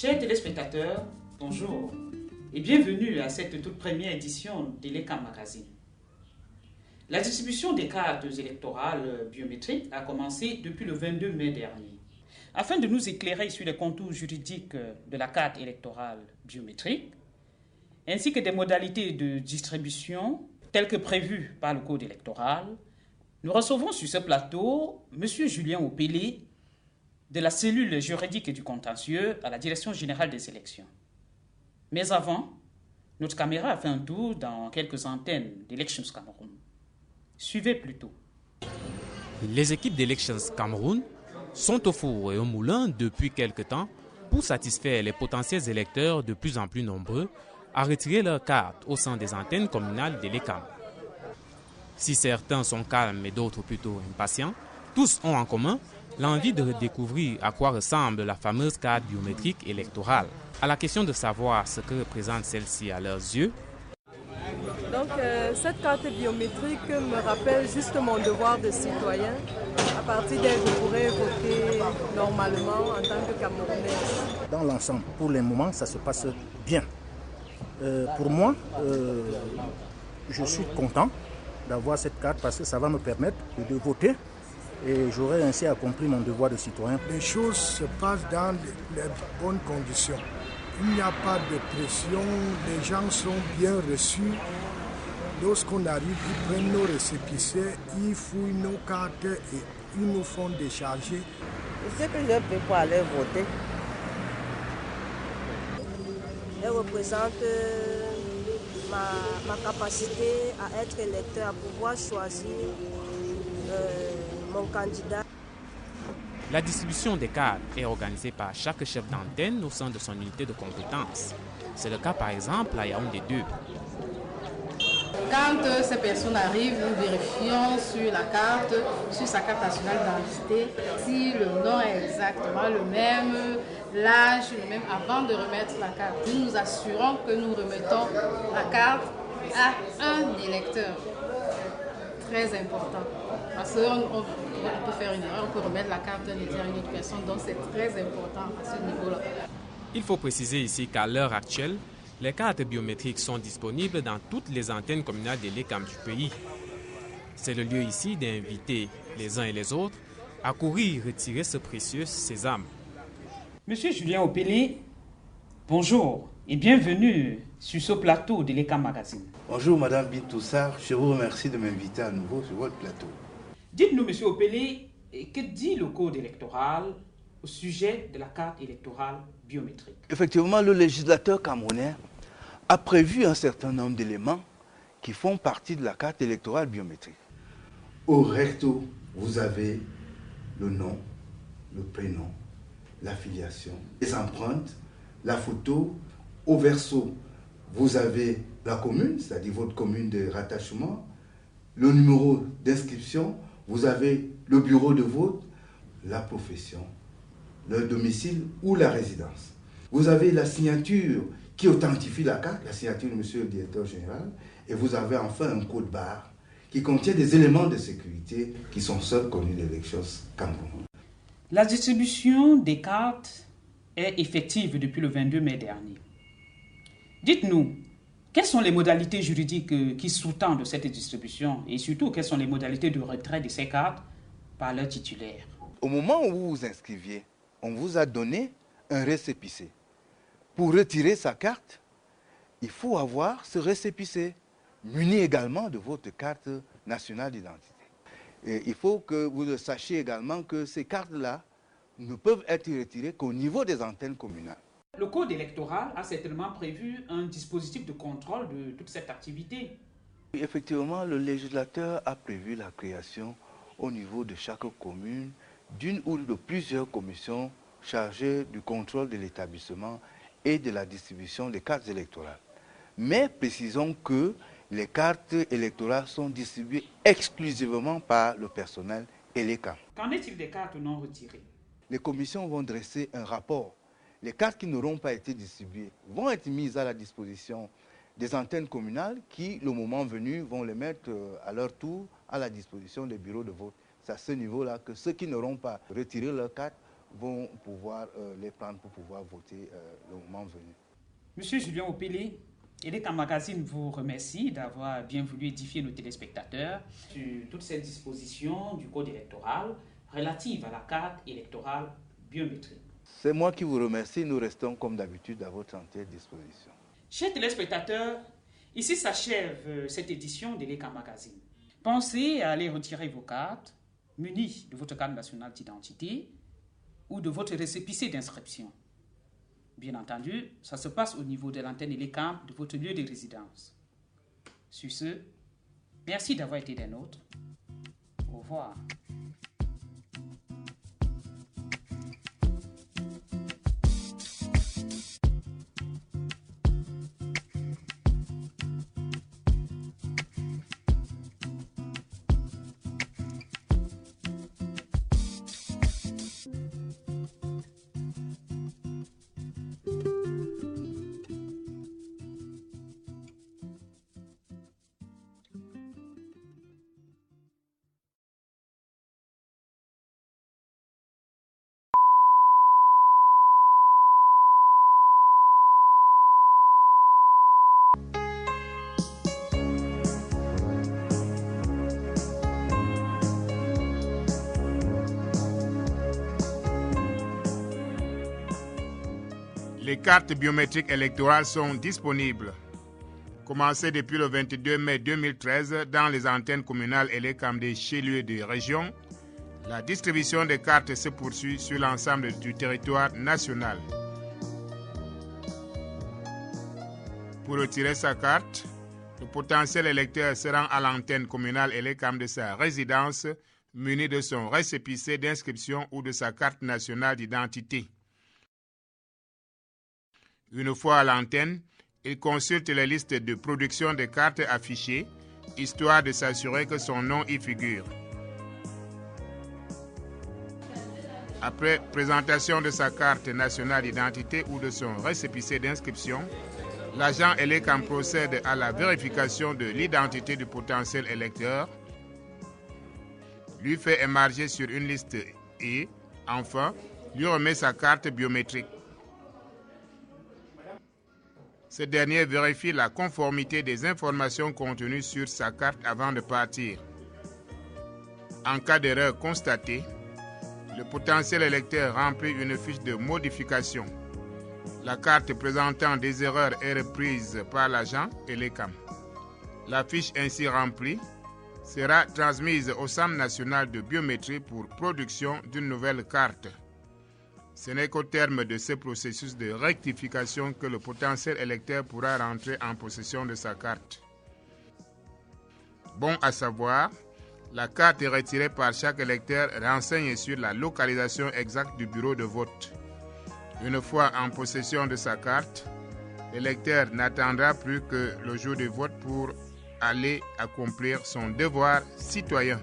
Chers téléspectateurs, bonjour et bienvenue à cette toute première édition de l'ECAM Magazine. La distribution des cartes électorales biométriques a commencé depuis le 22 mai dernier. Afin de nous éclairer sur les contours juridiques de la carte électorale biométrique, ainsi que des modalités de distribution telles que prévues par le Code électoral, nous recevons sur ce plateau M. Julien Opélé, de la cellule juridique et du contentieux à la Direction générale des élections. Mais avant, notre caméra a fait un tour dans quelques antennes d'Elections Cameroun. Suivez plutôt. Les équipes d'Elections Cameroun sont au four et au moulin depuis quelque temps pour satisfaire les potentiels électeurs de plus en plus nombreux à retirer leurs cartes au sein des antennes communales de l'ECAM. Si certains sont calmes et d'autres plutôt impatients, tous ont en commun l'envie de redécouvrir à quoi ressemble la fameuse carte biométrique électorale. À la question de savoir ce que représente celle-ci à leurs yeux. Donc cette carte biométrique me rappelle juste mon devoir de citoyen. À partir d'elle, je pourrais voter normalement en tant que Camerounaise. Dans l'ensemble, pour le moment, ça se passe bien. Pour moi, je suis content d'avoir cette carte parce que ça va me permettre de voter. Et j'aurai ainsi accompli mon devoir de citoyen. Les choses se passent dans les bonnes conditions. Il n'y a pas de pression, les gens sont bien reçus. Lorsqu'on arrive, ils prennent nos récépissés, ils fouillent nos cartes et ils nous font décharger. Ce que j'ai fait pour aller voter, elle représente ma capacité à être électeur, à pouvoir choisir mon candidat. La distribution des cartes est organisée par chaque chef d'antenne au sein de son unité de compétences. C'est le cas par exemple à Yaoundé 2. Quand ces personnes arrivent, nous vérifions sur la carte, sur sa carte nationale d'identité, si le nom est exactement le même, l'âge le même, avant de remettre la carte. Nous nous assurons que nous remettons la carte à un électeur. Très important. Parce qu'on peut faire une erreur, on peut remettre la carte d'un électeur à une autre personne, donc c'est très important à ce niveau-là. Il faut préciser ici qu'à l'heure actuelle, les cartes biométriques sont disponibles dans toutes les antennes communales de l'ECAM du pays. C'est le lieu ici d'inviter les uns et les autres à courir retirer ce précieux sésame. Monsieur Julien Opélé, bonjour et bienvenue sur ce plateau de l'ECAM Magazine. Bonjour Madame Bintoussar, je vous remercie de m'inviter à nouveau sur votre plateau. Dites-nous, Monsieur Opélé, que dit le Code électoral au sujet de la carte électorale biométrique? Effectivement, le législateur camerounais a prévu un certain nombre d'éléments qui font partie de la carte électorale biométrique. Au recto, vous avez le nom, le prénom, l'affiliation, les empreintes, la photo. Au verso, vous avez la commune, c'est-à-dire votre commune de rattachement, le numéro d'inscription, vous avez le bureau de vote, la profession, le domicile ou la résidence. Vous avez la signature qui authentifie la carte, la signature de monsieur le directeur général, et vous avez enfin un code barre qui contient des éléments de sécurité qui sont seuls connus des élections Cameroun. La distribution des cartes est effective depuis le 22 mai dernier. Dites-nous, quelles sont les modalités juridiques qui sous-tendent cette distribution et surtout quelles sont les modalités de retrait de ces cartes par leur titulaire? Au moment où vous vous inscriviez, on vous a donné un récépissé. Pour retirer sa carte, il faut avoir ce récépissé, muni également de votre carte nationale d'identité. Et il faut que vous le sachiez également que ces cartes-là ne peuvent être retirées qu'au niveau des antennes communales. Le Code électoral a certainement prévu un dispositif de contrôle de toute cette activité. Effectivement, le législateur a prévu la création au niveau de chaque commune d'une ou de plusieurs commissions chargées du contrôle de l'établissement et de la distribution des cartes électorales. Mais précisons que les cartes électorales sont distribuées exclusivement par le personnel et les cartes. Qu'en est-il des cartes non retirées? Les commissions vont dresser un rapport. Les cartes qui n'auront pas été distribuées vont être mises à la disposition des antennes communales qui, le moment venu, vont les mettre à leur tour à la disposition des bureaux de vote. C'est à ce niveau-là que ceux qui n'auront pas retiré leur carte vont pouvoir les prendre pour pouvoir voter le moment venu. Monsieur Julien Opélé, Eleka Magazine vous remercie d'avoir bien voulu édifier nos téléspectateurs sur toutes ces dispositions du code électoral relatives à la carte électorale biométrique. C'est moi qui vous remercie. Nous restons comme d'habitude à votre entière disposition. Chers téléspectateurs, ici s'achève cette édition d'Eleka Magazine. Pensez à aller retirer vos cartes munies de votre carte nationale d'identité ou de votre récépissé d'inscription. Bien entendu, ça se passe au niveau de l'antenne Eleka de votre lieu de résidence. Sur ce, merci d'avoir été des nôtres. Au revoir. Les cartes biométriques électorales sont disponibles. Commencé depuis le 22 mai 2013 dans les antennes communales et les CAM des chefs-lieux de région, la distribution des cartes se poursuit sur l'ensemble du territoire national. Pour retirer sa carte, le potentiel électeur se rend à l'antenne communale et les CAM de sa résidence, muni de son récépissé d'inscription ou de sa carte nationale d'identité. Une fois à l'antenne, il consulte les listes de production de cartes affichées, histoire de s'assurer que son nom y figure. Après présentation de sa carte nationale d'identité ou de son récépissé d'inscription, l'agent ELECAM procède à la vérification de l'identité du potentiel électeur, lui fait émarger sur une liste et, enfin, lui remet sa carte biométrique. Ce dernier vérifie la conformité des informations contenues sur sa carte avant de partir. En cas d'erreur constatée, le potentiel électeur remplit une fiche de modification. La carte présentant des erreurs est reprise par l'agent ELECAM. La fiche ainsi remplie sera transmise au Centre national de biométrie pour production d'une nouvelle carte. Ce n'est qu'au terme de ce processus de rectification que le potentiel électeur pourra rentrer en possession de sa carte. Bon à savoir, la carte retirée par chaque électeur renseigne sur la localisation exacte du bureau de vote. Une fois en possession de sa carte, l'électeur n'attendra plus que le jour du vote pour aller accomplir son devoir citoyen.